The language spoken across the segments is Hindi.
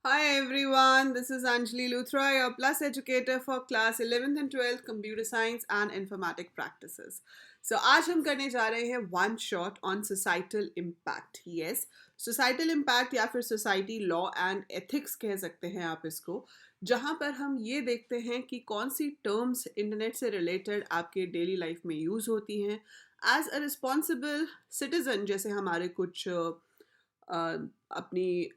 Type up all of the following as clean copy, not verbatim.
Hi everyone, this is Anjali Luthra, your Plus educator for class 11th and 12th Computer Science and Informatic Practices. So आज हम करने जा रहे हैं one shot on societal impact. Yes, societal impact या फिर सोसाइटी लॉ एंड एथिक्स कह सकते हैं आप इसको, जहाँ पर हम ये देखते हैं कि कौन सी टर्म्स इंटरनेट से रिलेटेड आपके डेली लाइफ में यूज़ होती हैं. एज अ रिस्पॉन्सिबल सिटीज़न, जैसे हमारे कुछ अपनी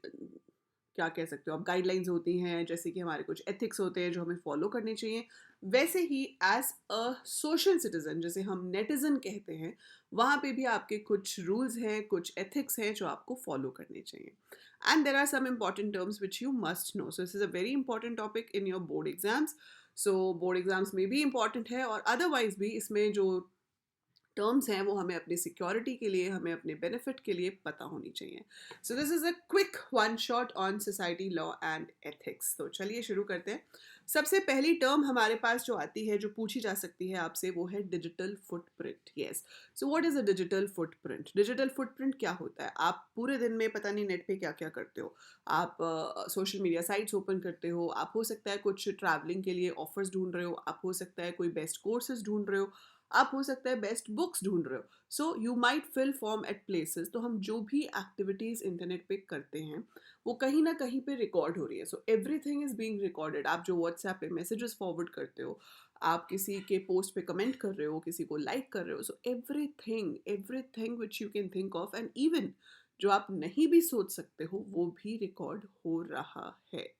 क्या कह सकते हो आप गाइडलाइंस होती हैं, जैसे कि हमारे कुछ एथिक्स होते हैं जो हमें फॉलो करने चाहिए, वैसे ही एज अ सोशल सिटीजन, जैसे हम नेटिजन कहते हैं, वहाँ पे भी आपके कुछ रूल्स हैं, कुछ एथिक्स हैं जो आपको फॉलो करने चाहिए. And there are some important terms which you must know. So this is a very important topic in your board exams. सो बोर्ड एग्जाम्स में भी इंपॉर्टेंट है और अदरवाइज भी इसमें जो टर्म्स हैं वो हमें अपनी सिक्योरिटी के लिए, हमें अपने बेनिफिट के लिए पता होनी चाहिए. सो this is a quick one shot on society law and ethics. तो चलिए शुरू करते हैं. सबसे पहली टर्म हमारे पास जो आती है, जो पूछी जा सकती है आपसे, वो है digital footprint. Yes, so what is a digital footprint? Digital footprint क्या होता है? आप पूरे दिन में पता नहीं नेट पे क्या क्या करते हो. आप सोशल मीडिया साइट्स ओपन करते हो, आप हो सकता है कुछ ट्रैवलिंग के लिए ऑफर्स ढूंढ रहे हो, आप हो सकता है कोई बेस्ट कोर्सेज ढूंढ रहे हो, आप हो सकता है बेस्ट बुक्स ढूंढ रहे हो. So you might fill form at places. तो हम जो भी एक्टिविटीज़ इंटरनेट पे करते हैं वो कहीं ना कहीं पे रिकॉर्ड हो रही है. So everything is being recorded. आप जो व्हाट्सएप पे मैसेजेस फॉरवर्ड करते हो, आप किसी के पोस्ट पे कमेंट कर रहे हो, किसी को लाइक कर रहे हो, so everything everything which you can think of and even जो आप नहीं भी सोच सकते हो वो भी रिकॉर्ड हो रहा है.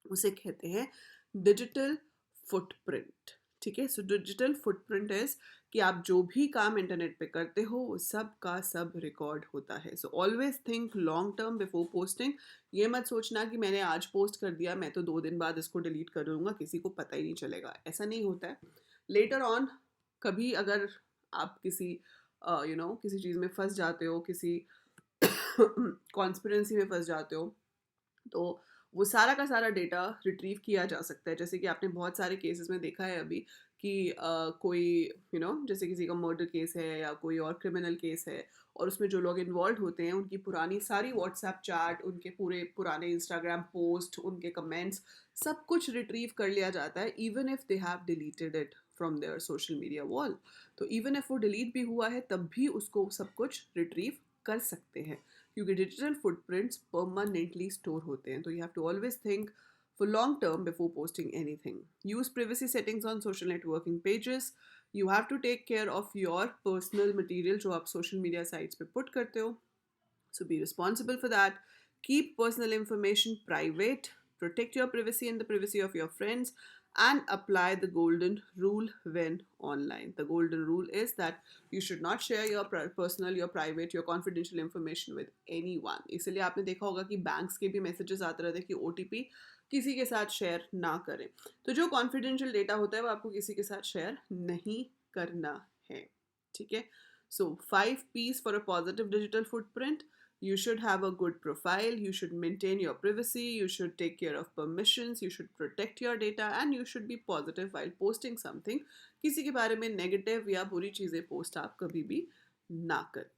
उसे कहते हैं डिजिटल फुटप्रिंट. ठीक है, सो डिजिटल फुटप्रिंट इज कि आप जो भी काम इंटरनेट पे करते हो वो सब का सब रिकॉर्ड होता है. So always think long term before posting. ये मत सोचना कि मैंने आज पोस्ट कर दिया, मैं तो 2 दिन बाद इसको डिलीट कर दूंगा, किसी को पता ही नहीं चलेगा. ऐसा नहीं होता है. लेटर ऑन कभी अगर आप किसी किसी चीज़ में फंस जाते हो, किसी कॉन्स्पिरेंसी में फंस जाते हो, तो वो सारा का सारा डेटा रिट्रीव किया जा सकता है. जैसे कि आपने बहुत सारे केसेस में देखा है अभी कि कोई जैसे किसी का मर्डर केस है या कोई और क्रिमिनल केस है, और उसमें जो लोग इन्वॉल्व होते हैं उनकी पुरानी सारी व्हाट्सएप चैट, उनके पूरे पुराने इंस्टाग्राम पोस्ट, उनके कमेंट्स, सब कुछ रिट्रीव कर लिया जाता है, even if they have deleted it from their social media wall. तो इवन इफ वो डिलीट भी हुआ है तब भी उसको सब कुछ रिट्रीव कर सकते हैं, क्योंकि डिजिटल फुटप्रिंट्स परमानेंटली स्टोर होते हैं. तो you have to always think for long term before posting anything. Use privacy settings on social networking pages. You have to take care of your personal material जो आप social media sites पे put करते हो. So be responsible for that. Keep personal information private. Protect your privacy and the privacy of your friends. And apply the golden rule when online. The golden rule is that you should not share your personal, your private, your confidential information with anyone. इसलिए आपने देखा होगा कि बैंक्स के भी मैसेजेस आते रहते हैं कि OTP किसी के साथ शेयर ना करें. तो जो कॉन्फिडेंशियल डेटा होता है वो आपको किसी के साथ शेयर नहीं करना है. ठीक है. So 5 P's for a positive digital footprint. You should have a good profile, you should maintain your privacy, you should take care of permissions, you should protect your data, and you should be positive while posting something. किसी के बारे में नेगेटिव या बुरी चीज़ें पोस्ट आप कभी भी ना करें.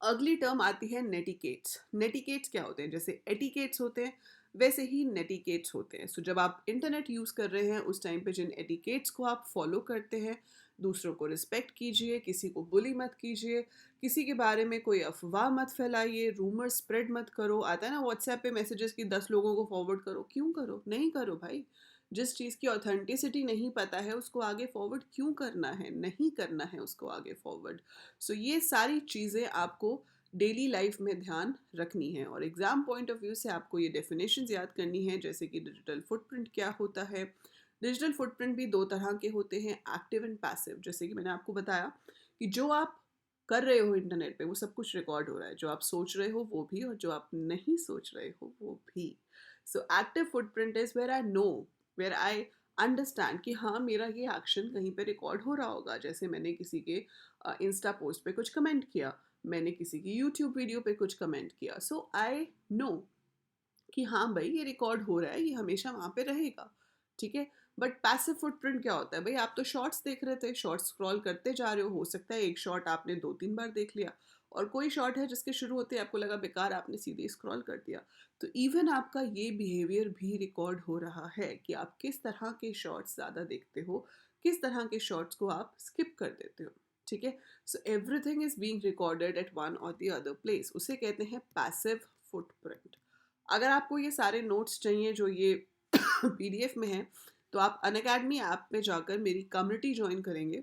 अगली टर्म आती है नेटिकेट्स. नेटिकेट्स क्या होते हैं? जैसे एटिकेट्स होते हैं वैसे ही नेटिकेट्स होते हैं. सो जब आप इंटरनेट यूज़ कर रहे हैं उस टाइम पे जिन एटिकेट्स को आप फॉलो करते हैं, दूसरों को रिस्पेक्ट कीजिए, किसी को बुली मत कीजिए, किसी के बारे में कोई अफवाह मत फैलाइए, रूमर स्प्रेड मत करो. आता है ना व्हाट्सएप पे मैसेजेस की 10 लोगों को फॉरवर्ड करो. क्यों करो? नहीं करो भाई. जिस चीज़ की ऑथेंटिसिटी नहीं पता है उसको आगे फॉरवर्ड क्यों करना है? नहीं करना है उसको आगे फॉरवर्ड. सो ये सारी चीज़ें आपको डेली लाइफ में ध्यान रखनी है, और एग्ज़ाम पॉइंट ऑफ व्यू से आपको ये डेफिनेशंस याद करनी है. जैसे कि डिजिटल फुटप्रिंट क्या होता है. डिजिटल फुटप्रिंट भी 2 तरह के होते हैं, एक्टिव एंड पैसिव. जैसे कि मैंने आपको बताया कि जो आप कर रहे हो इंटरनेट पे वो सब कुछ रिकॉर्ड हो रहा है, जो आप सोच रहे हो वो भी और जो आप नहीं सोच रहे हो वो भी. So active footprint is where I know, where I understand कि हाँ मेरा ये एक्शन कहीं पे रिकॉर्ड हो रहा होगा. जैसे मैंने किसी के इंस्टा पोस्ट पे कुछ कमेंट किया, मैंने किसी की यूट्यूब वीडियो पे कुछ कमेंट किया. सो आई नो कि हाँ भाई ये रिकॉर्ड हो रहा है, ये हमेशा वहाँ पे रहेगा. ठीक है. बट पैसिव फुटप्रिंट क्या होता है? भाई आप तो शॉर्ट्स देख रहे थे, शॉर्ट्स स्क्रॉल करते जा रहे हो सकता है एक शॉर्ट आपने 2-3 बार देख लिया, और कोई शॉर्ट है जिसके शुरू होते ही आपको लगा बेकार, आपने सीधे स्क्रॉल कर दिया। तो इवन आपका ये बिहेवियर भी रिकॉर्ड हो रहा है कि आप किस तरह के शॉर्ट्स ज़्यादा देखते हो, किस तरह के शॉर्ट्स को आप स्किप कर देते हो। ठीक है, so everything is being recorded at one और द अदर प्लेस। उसे कहते हैं पैसिव फुटप्रिंट। अगर आपको ये सारे नोट्स चाहिए जो ये पीडीएफ में है, तो आप अनअकैडमी ऐप में जाकर मेरी कम्युनिटी ज्वाइन करेंगे।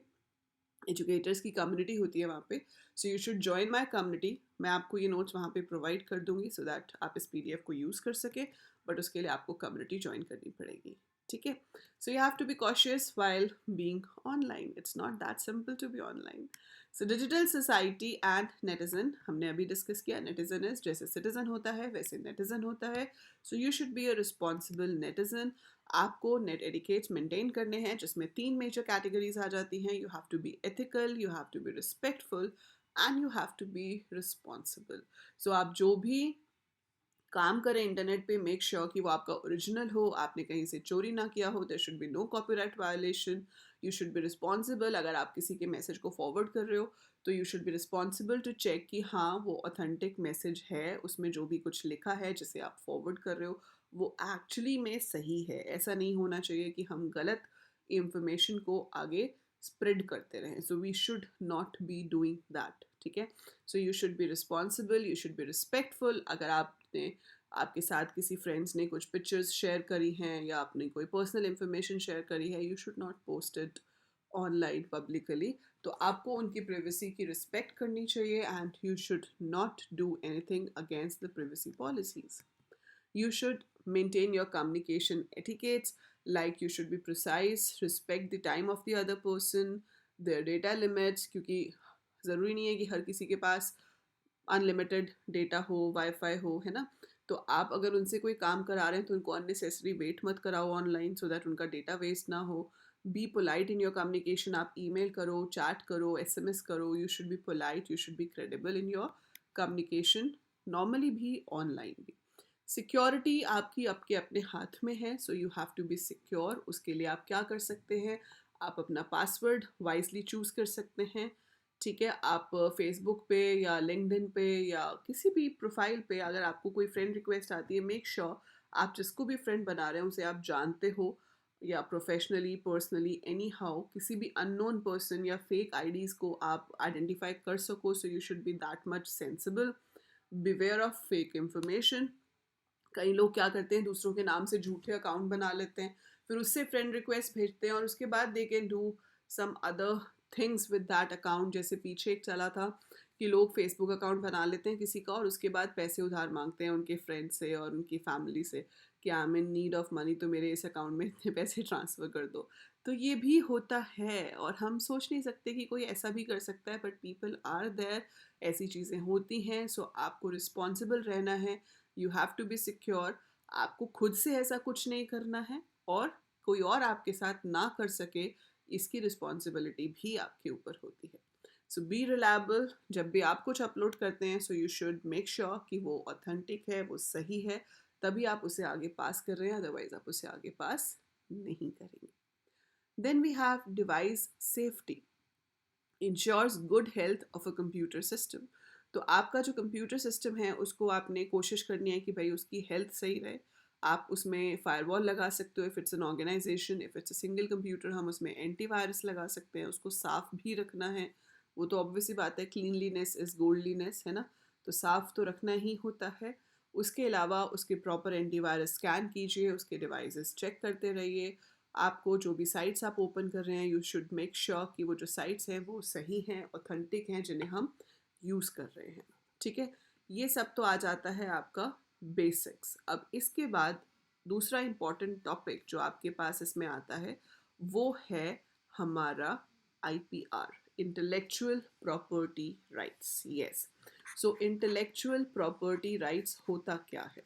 एजुकेटर्स की कम्युनिटी होती है वहाँ पे, सो you should join my community. मैं आपको ये नोट्स वहाँ पे प्रोवाइड कर दूंगी सो दैट आप इस पीडीएफ को यूज़ कर सके, बट उसके लिए आपको कम्युनिटी ज्वाइन करनी पड़ेगी। ठीक है, so you have to be cautious while being online. It's not that simple to be online. So digital society and netizen हमने अभी डिस्कस किया। नेटिजन इज जैसे सिटीजन होता है वैसे नेटिजन होता है। So you should be a responsible netizen. आपको नेट एडिकेट्स मेंटेन करने हैं जिसमें 3 मेजर कैटेगरीज आ जाती हैं। You have to be ethical, you have to be respectful and you have to be responsible. So आप जो भी काम करें इंटरनेट पे, मेक श्योर कि वो आपका ओरिजिनल हो, आपने कहीं से चोरी ना किया हो। There should be no copyright violation. You should be responsible. अगर आप किसी के मैसेज को फॉरवर्ड कर रहे हो तो you should be responsible to check कि हाँ वो ऑथेंटिक मैसेज है, उसमें जो भी कुछ लिखा है जिसे आप फॉरवर्ड कर रहे हो वो एक्चुअली में सही है। ऐसा नहीं होना चाहिए कि हम गलत इंफॉर्मेशन को आगे स्प्रेड करते रहें। So we should not be doing that. ठीक है, so you should be responsible, you should be respectful. अगर आपने आपके साथ किसी फ्रेंड्स ने कुछ पिक्चर्स शेयर करी हैं या आपने कोई पर्सनल इंफॉर्मेशन शेयर करी है, you should not post it online publicly. तो आपको उनकी प्राइवेसी की रिस्पेक्ट करनी चाहिए and you should not do anything against the privacy policies. You should maintain your communication etiquettes, like you should be precise, respect the time of the other person, their data limits, क्योंकि ज़रूरी नहीं है कि हर किसी के पास अनलिमिटेड डेटा हो, वाईफाई हो, है ना। तो आप अगर उनसे कोई काम करा रहे हैं तो उनको अननेसेसरी वेट मत कराओ ऑनलाइन, सो दैट उनका डेटा वेस्ट ना हो। Be polite in your communication. आप ईमेल करो, चैट करो, एसएमएस करो, you should be polite, you should be credible in your communication, normally भी ऑनलाइन भी। सिक्योरिटी आपके अपने हाथ में है, so you have to be secure. उसके लिए आप क्या कर सकते हैं, आप अपना पासवर्ड वाइजली चूज़ कर सकते हैं। ठीक है, आप फेसबुक पे या लिंक्डइन पे या किसी भी प्रोफाइल पे अगर आपको कोई फ्रेंड रिक्वेस्ट आती है, मेक श्योर आप जिसको भी फ्रेंड बना रहे हैं उसे आप जानते हो, या प्रोफेशनली, पर्सनली, एनी हाउ किसी भी अननोन पर्सन या फेक आईडीज़ को आप आइडेंटिफाई कर सको। सो you should B that much sensible. Beware of fake information. कई लोग क्या करते हैं, दूसरों के नाम से झूठे अकाउंट बना लेते हैं, फिर उससे फ्रेंड रिक्वेस्ट भेजते हैं और उसके बाद they can do some other things with that account. जैसे पीछे एक चला था कि लोग फेसबुक अकाउंट बना लेते हैं किसी का और उसके बाद पैसे उधार मांगते हैं उनके फ्रेंड से और उनकी फैमिली से कि I am in need of money, तो मेरे इस अकाउंट में इतने पैसे ट्रांसफ़र कर दो। तो ये भी होता है और हम सोच नहीं सकते कि कोई ऐसा भी कर सकता है, बट पीपल आर देयर, ऐसी चीज़ें होती हैं। सो आपको रिस्पॉन्सिबल रहना है, you have to be secure. आपको खुद से ऐसा कुछ नहीं करना है और कोई और आपके साथ ना कर सके, इसकी रिस्पॉन्सिबिलिटी भी आपके ऊपर होती है। सो बी रिलायबल। जब भी आप कुछ अपलोड करते हैं, सो यू शुड मेक श्योर कि वो ऑथेंटिक है, वो सही है, तभी आप उसे आगे पास कर रहे हैं, अदरवाइज आप उसे आगे पास नहीं करेंगे। Then we have device safety. Ensures good health of a computer system. तो आपका जो कंप्यूटर सिस्टम है उसको आपने कोशिश करनी है कि भाई उसकी हेल्थ सही रहे। आप उसमें फायरवॉल लगा सकते हो if it's an organisation. If it's a single computer हम उसमें एंटीवायरस लगा सकते हैं। उसको साफ़ भी रखना है, वो तो ऑब्वियसली बात है, क्लीनलीनेस इज़ गोल्डलीनेस, है ना। तो साफ़ तो रखना ही होता है। उसके अलावा उसके प्रॉपर एंटीवायरस स्कैन कीजिए, उसके डिवाइसेस चेक करते रहिए। आपको जो भी साइट्स आप ओपन कर रहे हैं, यू शुड मेक श्योर कि वो जो साइट्स हैं वो सही हैं, ऑथेंटिक हैं, जिन्हें हम यूज़ कर रहे हैं। ठीक है, ये सब तो आ जाता है आपका बेसिक्स। अब इसके बाद दूसरा इम्पॉर्टेंट टॉपिक जो आपके पास इसमें आता है वो है हमारा IPR, intellectual property rights. Yes, so intellectual property rights होता क्या है।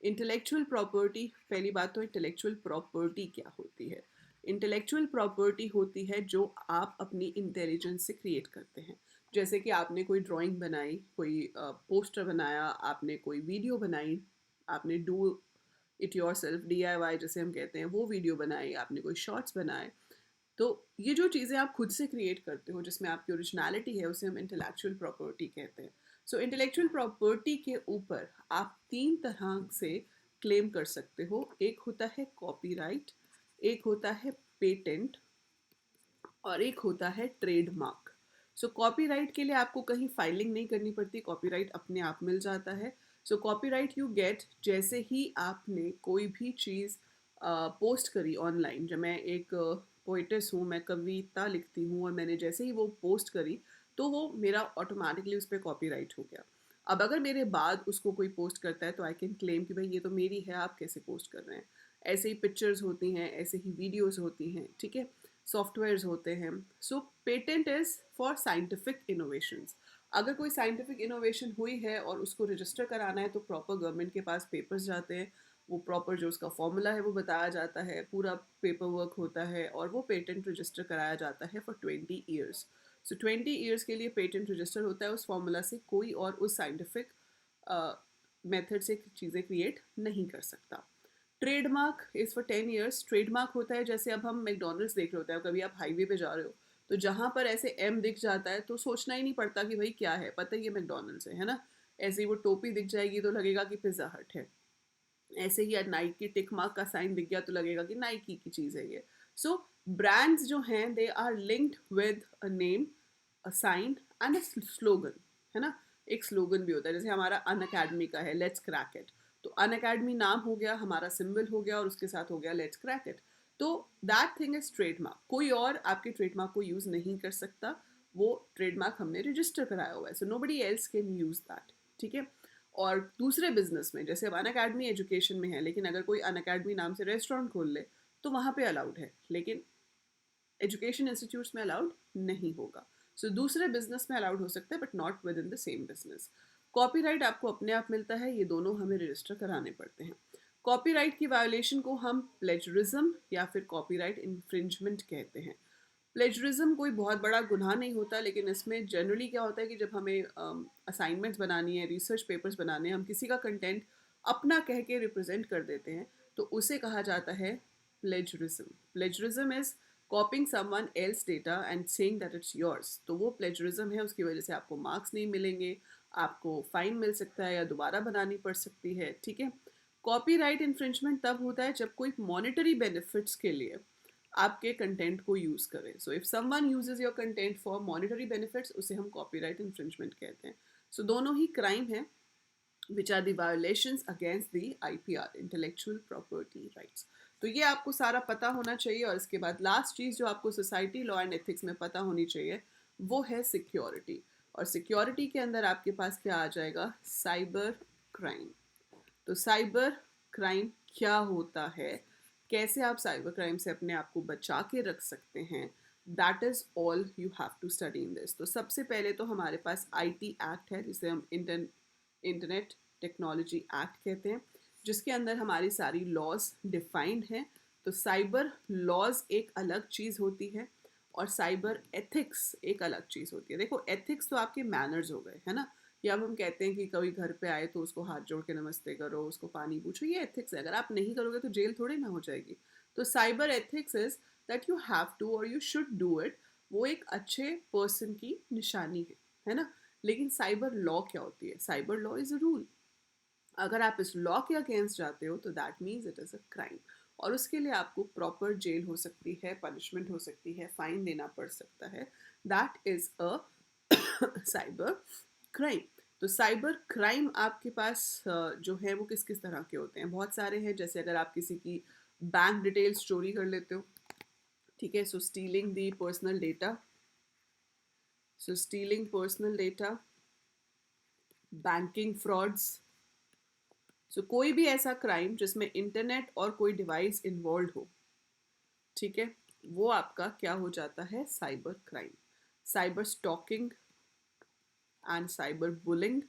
इंटेलेक्चुअल प्रॉपर्टी, पहली बात तो इंटेलेक्चुअल प्रॉपर्टी क्या होती है। इंटेलेक्चुअल प्रॉपर्टी होती है जो आप अपनी इंटेलिजेंस से क्रिएट करते हैं। जैसे कि आपने कोई ड्राइंग बनाई, कोई पोस्टर बनाया, आपने कोई वीडियो बनाई, आपने do it your self, DIY जिसे हम कहते हैं, वो वीडियो बनाई, आपने कोई शॉर्ट्स बनाए। तो ये जो चीज़ें आप खुद से क्रिएट करते हो जिसमें आपकी ओरिजिनलिटी है, उसे हम इंटेलेक्चुअल प्रॉपर्टी कहते हैं। सो इंटेलेक्चुअल प्रॉपर्टी के ऊपर आप 3 तरह से क्लेम कर सकते हो। एक होता है कॉपीराइट, एक होता है पेटेंट और एक होता है ट्रेडमार्क। सो कॉपीराइट के लिए आपको कहीं फाइलिंग नहीं करनी पड़ती, कॉपीराइट अपने आप मिल जाता है। सो कॉपीराइट यू गेट जैसे ही आपने कोई भी चीज़ पोस्ट करी ऑनलाइन। जब मैं एक पोइटस हूँ, मैं कविता लिखती हूँ और मैंने जैसे ही वो पोस्ट करी तो वो मेरा ऑटोमेटिकली उस पर कॉपीराइट हो गया। अब अगर मेरे बाद उसको कोई पोस्ट करता है तो आई कैन क्लेम कि भाई ये तो मेरी है, आप कैसे पोस्ट कर रहे हैं। ऐसे ही पिक्चर्स होती हैं, ऐसे ही वीडियोस होती हैं, ठीक है, सॉफ्टवेयर्स होते हैं। So patent is for scientific innovations. अगर कोई साइंटिफिक इनोवेशन हुई है और उसको रजिस्टर कराना है तो प्रॉपर गवर्नमेंट के पास पेपर्स जाते हैं, वो प्रॉपर जो उसका फॉर्मूला है वो बताया जाता है, पूरा पेपर वर्क होता है और वो पेटेंट रजिस्टर कराया जाता है फॉर 20 ईयर्स। सो 20 ईयर्स के लिए पेटेंट रजिस्टर होता है, उस फॉर्मूला से कोई और उस साइंटिफिक मेथड से चीज़ें क्रिएट नहीं कर सकता। Trademark is for 10 years. Trademark होता है जैसे अब हम मैकडोनल्ड्स देख रहे होते हैं, कभी आप हाईवे पे जा रहे हो तो जहाँ पर ऐसे एम दिख जाता है तो सोचना ही नहीं पड़ता कि भाई क्या है, पता ही ये मैकडोनल्ड्स है ना। ऐसे ही वो टोपी दिख जाएगी तो लगेगा कि पिज़्ज़ा हट है। ऐसे ही यार नाइकी टिक मार्क का साइन दिख गया तो लगेगा कि नाइकी की चीज़ है ये। सो ब्रांड्स जो हैं they are linked with a name, a sign and a slogan, है ना। एक स्लोगन भी होता है, जैसे हमारा अन अकेडमी का है लेट्स क्रैक इट। तो अन अकेडमी नाम हो गया, हमारा सिंबल हो गया और उसके साथ हो गया लेट्स क्रैक इट। तो दैट थिंग इज ट्रेडमार्क। कोई और आपके ट्रेडमार्क को यूज़ नहीं कर सकता, वो ट्रेडमार्क हमने रजिस्टर कराया हुआ है, so nobody else can use that, ठीक है। और दूसरे बिजनेस में जैसे अब अन अकेडमी एजुकेशन में है, लेकिन अगर कोई अन अकेडमी नाम से रेस्टोरेंट खोल ले तो वहाँ पे अलाउड है, लेकिन एजुकेशन इंस्टीट्यूट्स में अलाउड नहीं होगा। सो दूसरे बिजनेस में अलाउड हो सकता है but not with in the same business. Copyright आपको अपने आप मिलता है, ये दोनों हमें रजिस्टर कराने पड़ते हैं। कॉपीराइट की वायोलेशन को हम प्लेजरिज्म या फिर कॉपीराइट इन्फ्रिंजमेंट कहते हैं। प्लेजरिज्म कोई बहुत बड़ा गुनाह नहीं होता, लेकिन इसमें जनरली क्या होता है कि जब हमें असाइनमेंट्स बनानी है, रिसर्च पेपर्स बनाने हैं, हम किसी का कंटेंट अपना कह के रिप्रेजेंट कर देते हैं तो उसे कहा जाता है plagiarism. Plagiarism is कॉपिंग someone else data and saying that it's yours. तो वो प्लेजरिज्म है, उसकी वजह से आपको मार्क्स नहीं मिलेंगे, आपको फाइन मिल सकता है या दोबारा बनानी पड़ सकती है, ठीक है। कॉपीराइट इन्फ्रिंजमेंट तब होता है जब कोई मॉनेटरी बेनिफिट्स के लिए आपके कंटेंट को यूज़ करें। So if someone uses your content for monetary benefits, उसे हम कॉपीराइट इन्फ्रिंजमेंट कहते हैं। सो दोनों ही क्राइम है which are the violations against the IPR, intellectual property rights. तो ये आपको सारा पता होना चाहिए। और इसके बाद लास्ट चीज़ जो आपको सोसाइटी लॉ एंड एथिक्स में पता होनी चाहिए वो है सिक्योरिटी। और सिक्योरिटी के अंदर आपके पास क्या आ जाएगा, साइबर क्राइम। तो साइबर क्राइम क्या होता है, कैसे आप साइबर क्राइम से अपने आप को बचा के रख सकते हैं, that is all you have to study in this. तो सबसे पहले तो हमारे पास IT एक्ट है, जिसे हम इंटरनेट टेक्नोलॉजी एक्ट कहते हैं, जिसके अंदर हमारी सारी लॉज डिफाइंड हैं। तो साइबर लॉज एक अलग चीज़ होती है और साइबर एथिक्स एक अलग चीज़ होती है। देखो एथिक्स तो आपके मैनर्स हो गए, है ना। या अब हम कहते हैं कि कोई घर पे आए तो उसको हाथ जोड़ के नमस्ते करो, उसको पानी पूछो, ये एथिक्स है। अगर आप नहीं करोगे तो जेल थोड़ी ना हो जाएगी। तो cyber ethics is that you have to और यू शुड डू इट। वो एक अच्छे पर्सन की निशानी है ना। लेकिन साइबर लॉ क्या होती है, cyber law is a rule. अगर आप इस लॉ के अगेंस्ट जाते हो तो that means it is a crime. और उसके लिए आपको प्रॉपर जेल हो सकती है, पनिशमेंट हो सकती है, फाइन देना पड़ सकता है। That is a cyber crime. तो साइबर क्राइम आपके पास जो है वो किस किस तरह के होते हैं, बहुत सारे हैं। जैसे अगर आप किसी की बैंक डिटेल्स चोरी कर लेते हो, ठीक है, so stealing the personal data, so stealing personal data, banking frauds. So कोई भी ऐसा क्राइम जिसमें इंटरनेट और कोई डिवाइस इन्वॉल्व हो, ठीक है, वो आपका क्या हो जाता है, cyber crime. Cyber stalking and cyber bullying.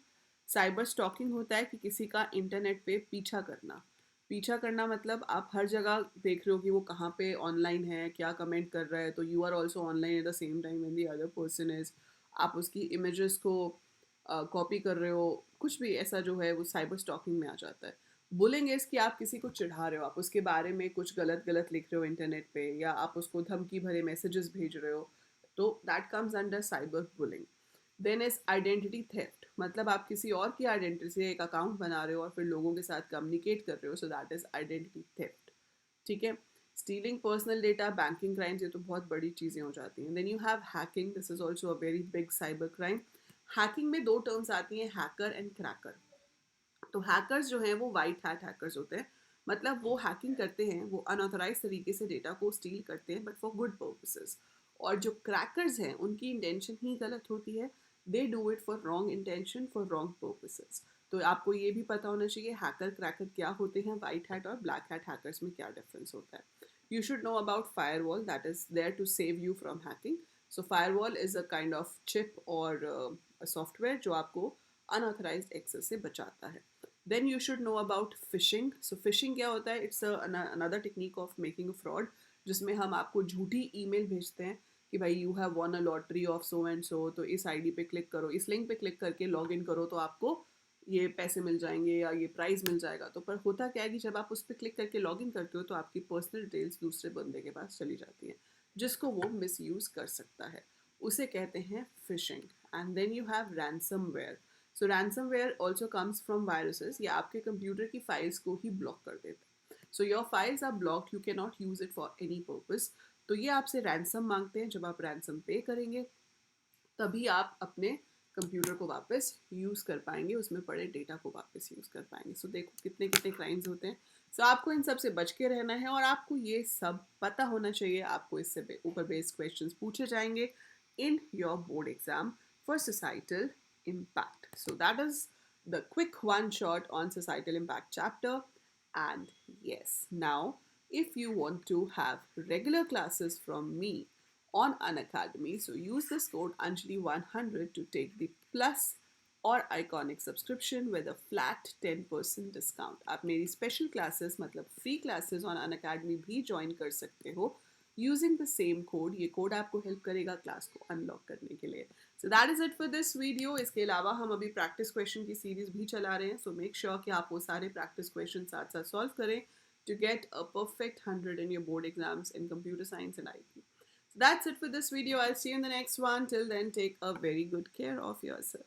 Cyber stalking होता है कि किसी का इंटरनेट पे पीछा करना। पीछा करना मतलब आप हर जगह देख रहे हो कि वो कहाँ पे ऑनलाइन है, क्या कमेंट कर रहा है, तो you are also online at the same time when the other person is. आप उसकी इमेजेस को कॉपी कर रहे हो, कुछ भी ऐसा जो है वो साइबर स्टॉकिंग में आ जाता है। बुलिंग इज कि आप किसी को चिढ़ा रहे हो, आप उसके बारे में कुछ गलत गलत लिख रहे हो इंटरनेट पे, या आप उसको धमकी भरे मैसेजेस भेज रहे हो, तो that comes under cyber bullying. Then is identity theft, मतलब आप किसी और की आइडेंटिटी से एक अकाउंट बना रहे हो और फिर लोगों के साथ कम्युनिकेट कर रहे हो, so that is identity theft. ठीक है। Stealing personal data, banking crimes, ये तो बहुत बड़ी चीज़ें हो जाती हैं। Then you have hacking, this is also a very big cyber crime. Hacking में दो टर्म्स आती हैं, हैकर एंड क्रैकर। तो हैकर्स जो हैं वो वाइट हैट हैकर्स होते हैं, मतलब वो हैकिंग करते हैं, वो अनऑथराइज तरीके से डेटा को स्टील करते हैं बट फॉर गुड पर्पसेस। और जो क्रैकर्स हैं उनकी इंटेंशन ही गलत होती है, they do it for wrong intention, for wrong purposes. तो आपको ये भी पता होना चाहिए हैकर क्रैकर क्या होते हैं, वाइट हैट और ब्लैक हैट हैकर्स में क्या डिफरेंस होता है। You should know about firewall, that is there to save you from hacking. So firewall is a kind of chip or a software जो आपको unauthorized access से बचाता है। Then you should know about phishing. So phishing क्या होता है? It's another technique of making a fraud, जिसमें हम आपको झूठी ईमेल भेजते हैं कि भाई you have one a lottery of so and so, तो इस आईडी पे क्लिक करो, इस लिंक पे क्लिक करके लॉग इन करो तो आपको ये पैसे मिल जाएंगे या ये प्राइस मिल जाएगा। तो पर होता क्या है कि जब आप उस पर क्लिक करके लॉग इन करते हो तो आपकी पर्सनल डिटेल्स दूसरे बंदे के पास चली जाती हैं, जिसको वो मिस यूज़ कर सकता है, उसे कहते हैं phishing. And then you have ransomware. So ransomware also comes from viruses, या आपके कंप्यूटर की फाइल्स को ही ब्लॉक कर देता है। So your files are blocked, you can not use it for any purpose. तो ये आपसे रैंसम मांगते हैं, जब आप रैंसम पे करेंगे तभी आप अपने कंप्यूटर को वापस यूज़ कर पाएंगे, उसमें पड़े डेटा को वापस यूज़ कर पाएंगे। सो देखो कितने कितने क्राइम्स होते हैं। सो आपको इन सब से बच के रहना है और आपको ये सब पता होना चाहिए। आपको इससे ऊपर बेस्ड क्वेश्चंस पूछे जाएंगे in your board exam for societal impact. So that is the quick one shot on societal impact chapter. And yes, now if you want to have regular classes from me on Unacademy, so use this code Anjali100 to take the plus और iconic subscription with a flat 10% discount. आप मेरी स्पेशल क्लासेस मतलब फ्री क्लासेस ऑन अनअकैडमी भी ज्वाइन कर सकते हो यूजिंग द सेम कोड। ये कोड आपको हेल्प करेगा क्लास को अनलॉक करने के लिए। सो that is it for this video. इसके अलावा हम अभी प्रैक्टिस क्वेश्चन की सीरीज भी चला रहे हैं, सो मेक श्योर कि आप वो सारे प्रैक्टिस क्वेश्चन साथ साथ सॉल्व करें to get a perfect 100 in your board exams in computer science and IT. So that's it for this video. I'll see you in the next one. Till then, take a very good care of yourself.